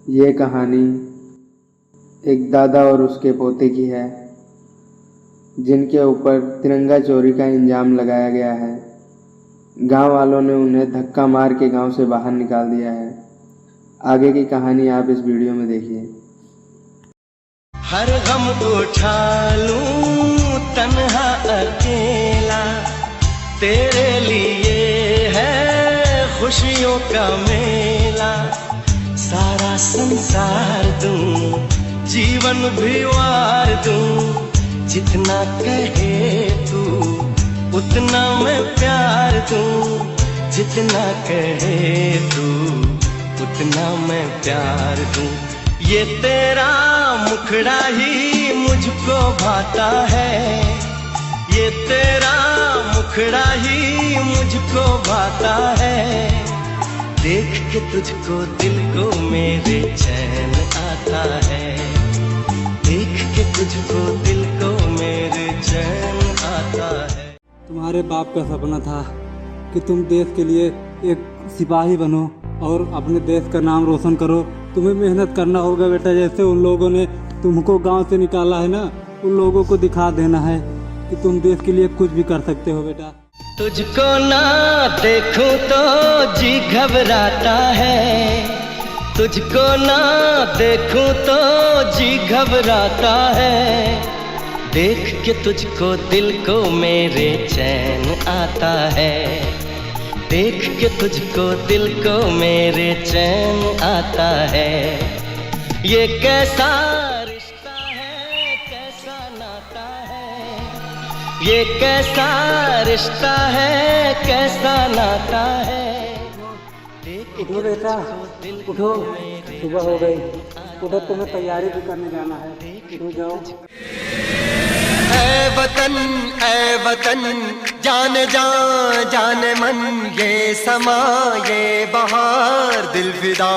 ये कहानी एक दादा और उसके पोते की है, जिनके ऊपर तिरंगा चोरी का इल्जाम लगाया गया है। गांव वालों ने उन्हें धक्का मार के गांव से बाहर निकाल दिया है। आगे की कहानी आप इस वीडियो में देखिए। हर गम उठा लूं तन्हा अकेला, तेरे लिए है खुशियों का मेला। सारा संसार दूं, जीवन भी वार दूं, जितना कहे तू उतना मैं प्यार दूं। जितना कहे तू उतना मैं प्यार दूं। ये तेरा मुखड़ा ही मुझको भाता है, ये तेरा मुखड़ा ही मुझको भाता है। देख के तुझको दिल को मेरे चैन आता है, देख के तुझको दिल को मेरे चैन आता है। तुम्हारे बाप का सपना था कि तुम देश के लिए एक सिपाही बनो और अपने देश का नाम रोशन करो। तुम्हें मेहनत करना होगा बेटा, जैसे उन लोगों ने तुमको गांव से निकाला है ना, उन लोगों को दिखा देना है कि तुम देश के लिए कुछ भी कर सकते हो बेटा। तुझको ना देखूं तो जी घबराता है, तुझको ना देखूं तो जी घबराता है। देख के तुझको दिल को मेरे चैन आता है, देख के तुझको दिल को मेरे चैन आता है। ये कैसा रिश्ता है, कैसा नाता है, ये कैसा रिश्ता है, कैसा नाता है। उठो बेटा, उठो, सुबह हो गई। उठो, तुम्हें तैयारी भी करने जाना है। उठो जाओ। ऐ वतन जाने जा जाने मन, ये समा ये बहार दिल फिदा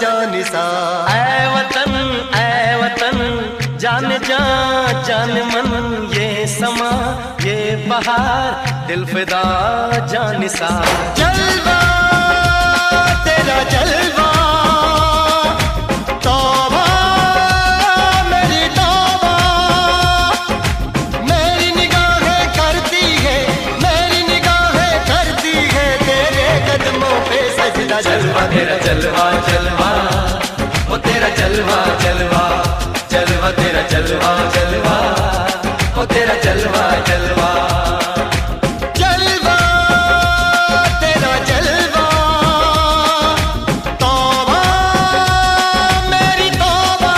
जानिसा। ऐ वतन जाने जा जाने मन, ये समा ये बहार दिल फिदा जानिसा। जलवा तेरा जलवा, तौबा मेरी तौबा। मेरी निगाहें करती है, मेरी निगाहें करती है तेरे कदमों पे सजदा। जलवा तेरा जलवा जलवा, वो तेरा जलवा जलवा, जलवा तेरा जलवा जलवा, वो तेरा जलवा जलवा। जलवा तेरा जलवा, तौबा मेरी तौबा।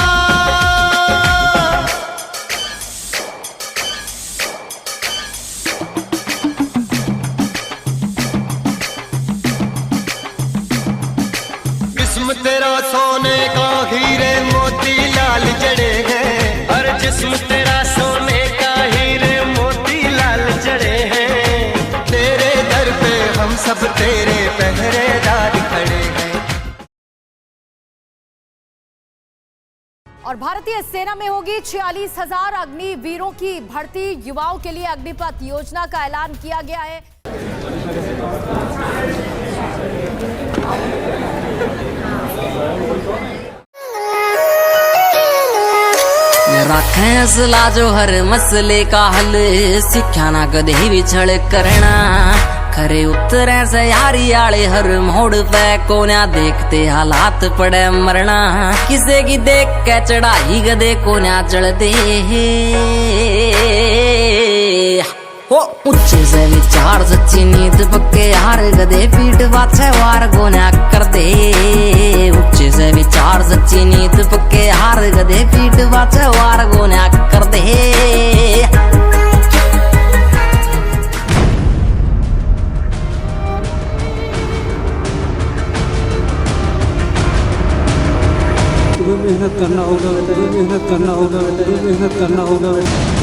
जिस्म तेरा सोने का हीरे मोती लाल जड़े हैं, हर जिस्म तेरा सोने का हीरे मोती लाल जड़े हैं। तेरे दर पे हम सब तेरे पहरेदार खड़े हैं। और भारतीय सेना में होगी 46,000 अग्निवीरों की भर्ती। युवाओं के लिए अग्निपथ योजना का ऐलान किया गया है। रखें असला जो हर मसले का हल, सिक्ख्या ना कदे भी छड़ करना। खरे उतरे से यारी आले हर मोड़ पे कोन्या देखते हालात पड़े मरना। किसे की देख के चढ़ाई गदे कोन्या चढ़ते हो। ऊंचे से विचार सच्ची नींद पक्के यार गदे पीठ पाछे वार कोन्या कर दे। ऊंचे से विचार सच्ची नींद पक्के यार गदे पीठ पाछे वार कोन्या कर दे। तुम्हें मेहनत करना होगा बेटा, तुम्हें मेहनत करना होगा बेटा, तुम्हें मेहनत करना होगा बेटा।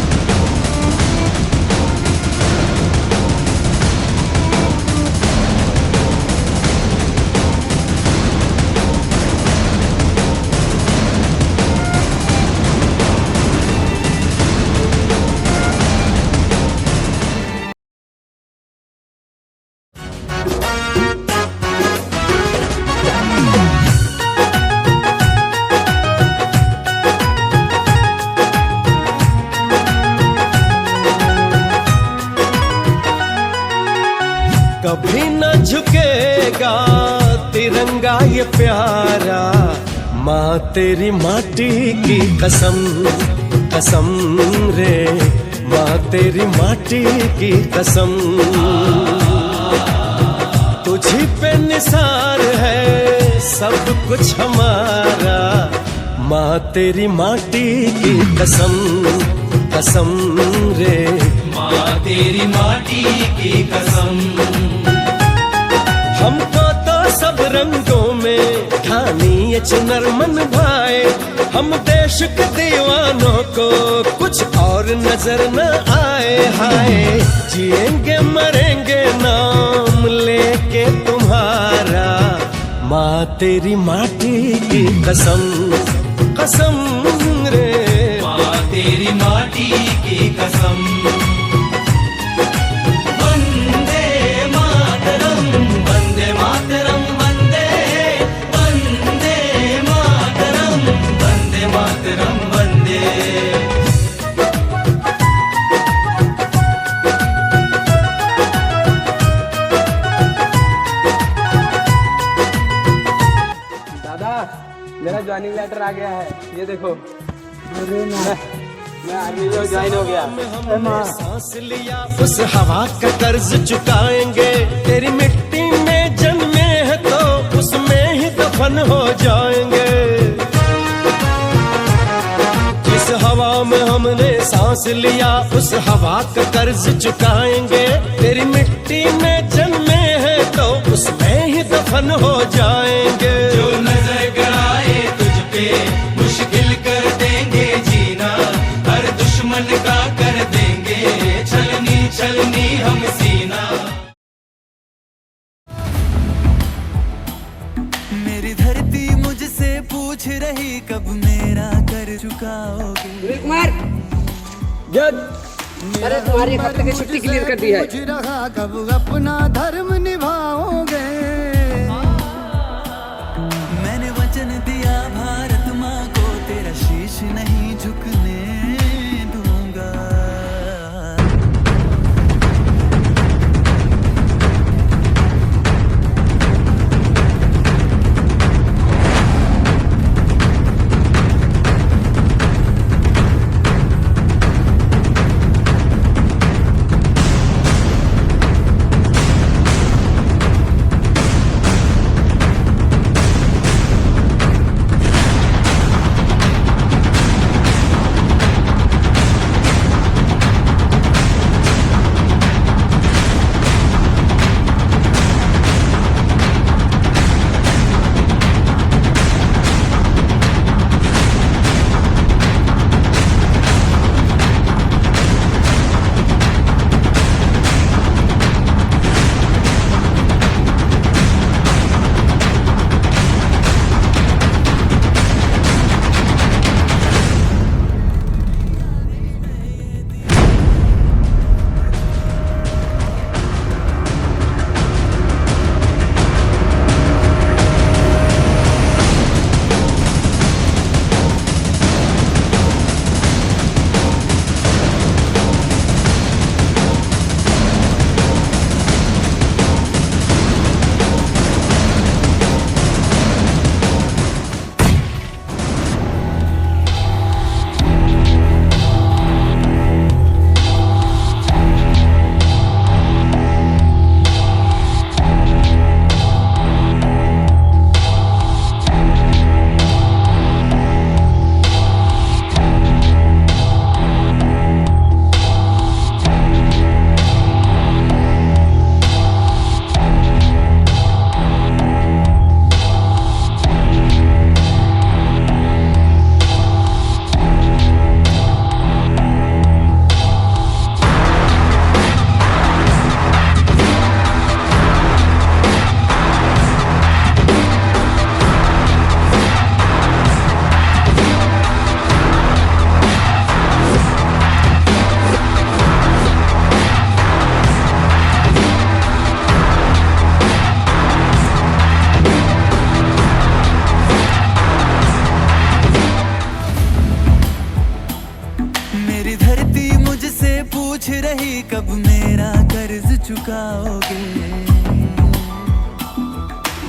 माँ तेरी माटी की कसम कसम रे, माँ तेरी माटी की कसम। तुझी पे निसार है सब कुछ हमारा, माँ तेरी माटी की कसम कसम रे, माँ तेरी माटी की कसम। हमको तो सब रंगों में ठानी ये चुनर मन भाए, हम देश के दीवानों को कुछ और नजर न आए। हाय जिएंगे मरेंगे नाम लेके तुम्हारा, माँ तेरी माटी की कसम कसम रे, माँ तेरी माटी की कसम। वंदे मातरम वंदे मातरम वंदे, वंदे मातरम वंदे मातरम वंदे। दादा मेरा ज्वाइनिंग लेटर आ गया है, ये देखो। मैं आर्मी में ज्वाइन हो गया। सांस लिया उस हवा का कर्ज चुकाएंगे, तेरी मिट्टी में जन्मे हैं तो उसमें ही दफन हो जाएंगे। जिस हवा में हमने सांस लिया उस हवा का कर्ज चुकाएंगे, तेरी मिट्टी में जन्मे हैं तो उसमें ही दफन हो जाएंगे। जो नजर गड़ाए तुझ पे मुश्किल कर देंगे जीना, हर दुश्मन का कर देंगे छलनी छलनी हम सीना। मेरी धरती मुझसे पूछ रही कब मेरा कर चुकाओगे। कुमार अरे तुम्हारी एक हफ्ते की छुट्टी क्लियर कर दी है। पूछ रहा कब अपना धर्म निभाओगे। मैंने वचन दिया भारत माँ को, तेरा शीश नहीं झुकने दूंगा।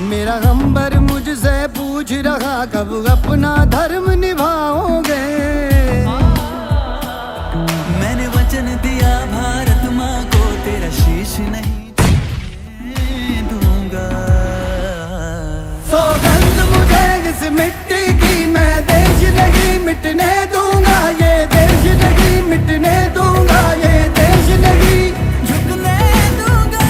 मेरा गम्बर मुझसे पूछ पूछ रहा कब अपना धर्म निभाओगे। मैंने वचन दिया भारत माँ को तेरा शीश नहीं दूंगा। सौगंध मुझे इस मिट्टी की, मैं देश नहीं मिटने दूंगा, ये देश नहीं मिटने दूंगा, ये देश नहीं झुकने दूंगा।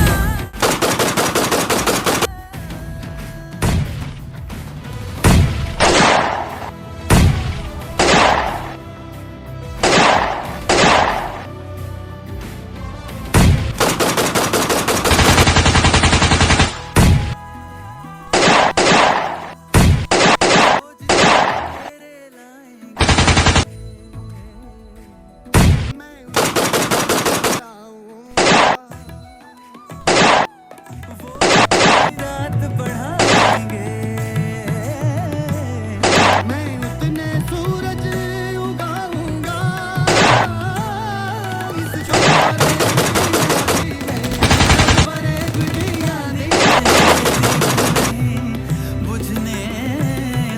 रात बढ़ाएंगे, मैं उतने सूरज उगाऊंगा इस छोटे बुझने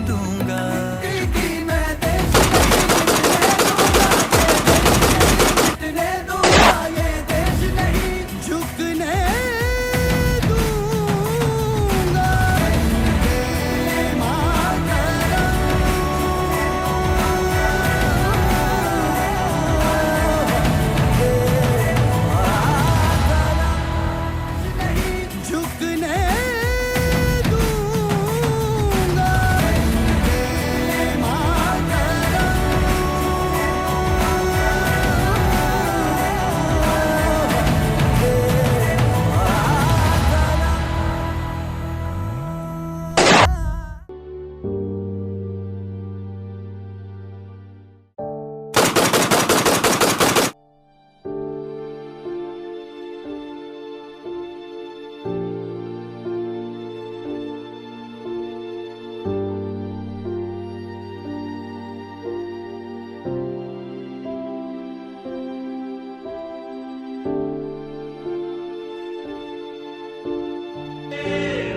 दूंगा। मिटने दूंगा, ये देश नहीं झुकने दूंगा। झुकने दूंगा।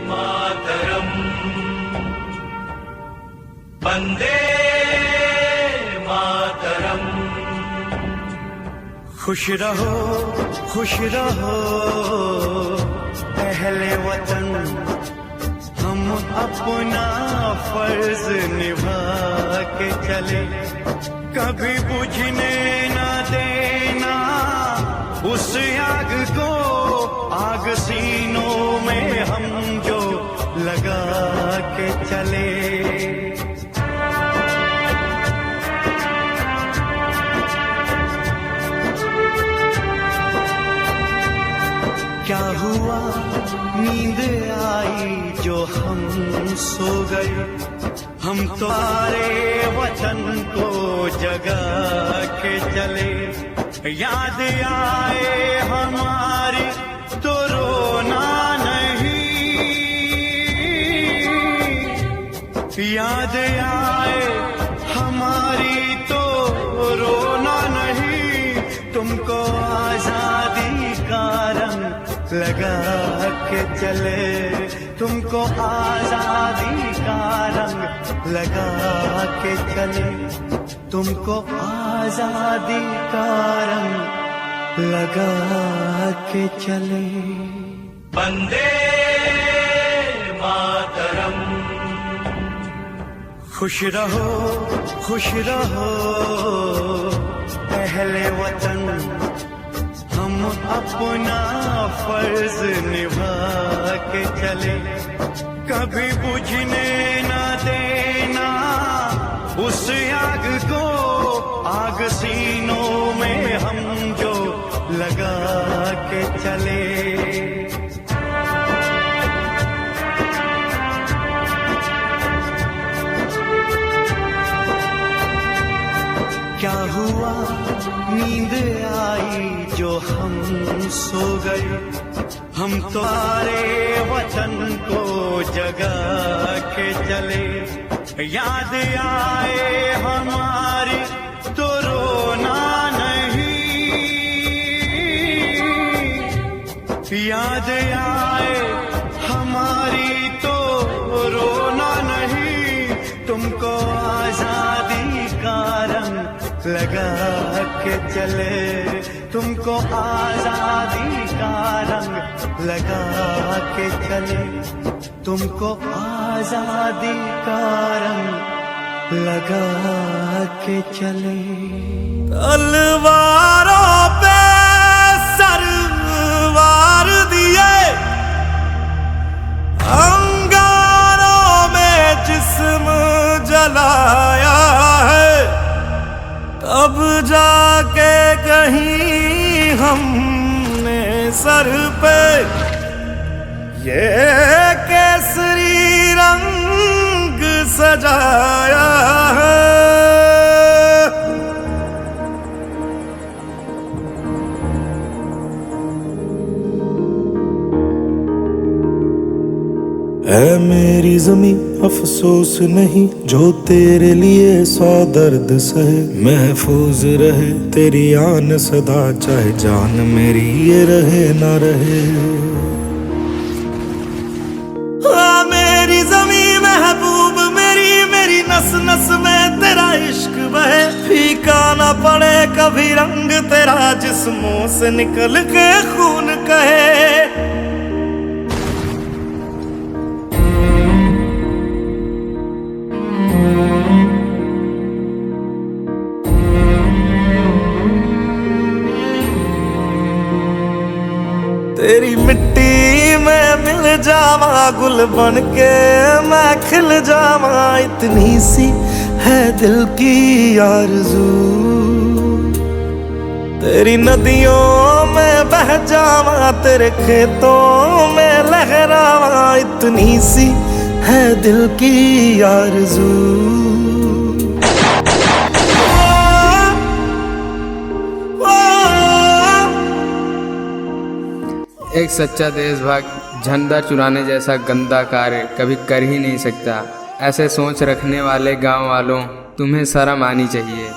मातरम वंदे मातरम। खुश रहो अहले वतन, हम अपना फर्ज निभा के चले, कभी बुझने ना देना उस आग को, आग सीनों में हम जो लगा के चले। क्या हुआ नींद आई जो हम सो गए, हम तो सारे वतन को जगा के चले। याद आए हमारी तो रोना नहीं, याद आए हमारी तो रोना नहीं, तुमको आजादी का रंग लगा के चले, तुमको आजादी का रंग लगा के चले, तुमको आजादी का रंग लगा के चले। वंदे मातरम। खुश रहो अहले वतन, हम अपना फर्ज निभा के चले, कभी बुझने ना देना उस आग को, आग सीनों में हम जो लगा के चले। क्या हुआ नींद आई जो हम सो गए, हम तो सारे वतन को जगा के चले। याद आए हमारी तो रोना नहीं, याद आए हमारी तो रोना नहीं, तुमको आजादी का रंग लगा के चले, तुमको आजादी का रंग लगा के चले, तुमको आजादी का रंग लगा के चले। तलवारों पे सरवार दिए, अंगारों में जिस्म जलाया है, तब जाके कहीं हमने सर पे ये केसरी रंग सजाया है। ऐ मेरी ज़मीं अफसोस नहीं जो तेरे लिए 100 दर्द सहे, महफूज रहे तेरी आन सदा चाहे जान मेरी ये रहे ना रहे। मेरी ज़मीं महबूब मेरी, मेरी नस नस में तेरा इश्क बहे, फीका ना पड़े कभी रंग तेरा जिस्मों से निकल के खून कहे। तेरी मिट्टी में मिल जावा गुल बन के मैं खिल जावा, इतनी सी है दिल की आरज़ू। तेरी नदियों में बह जावा, तेरे खेतों में लहरावा, इतनी सी है दिल की आरज़ू। एक सच्चा देशभक्त झंडा चुराने जैसा गंदा कार्य कभी कर ही नहीं सकता। ऐसे सोच रखने वाले गांव वालों, तुम्हें शर्म आनी चाहिए।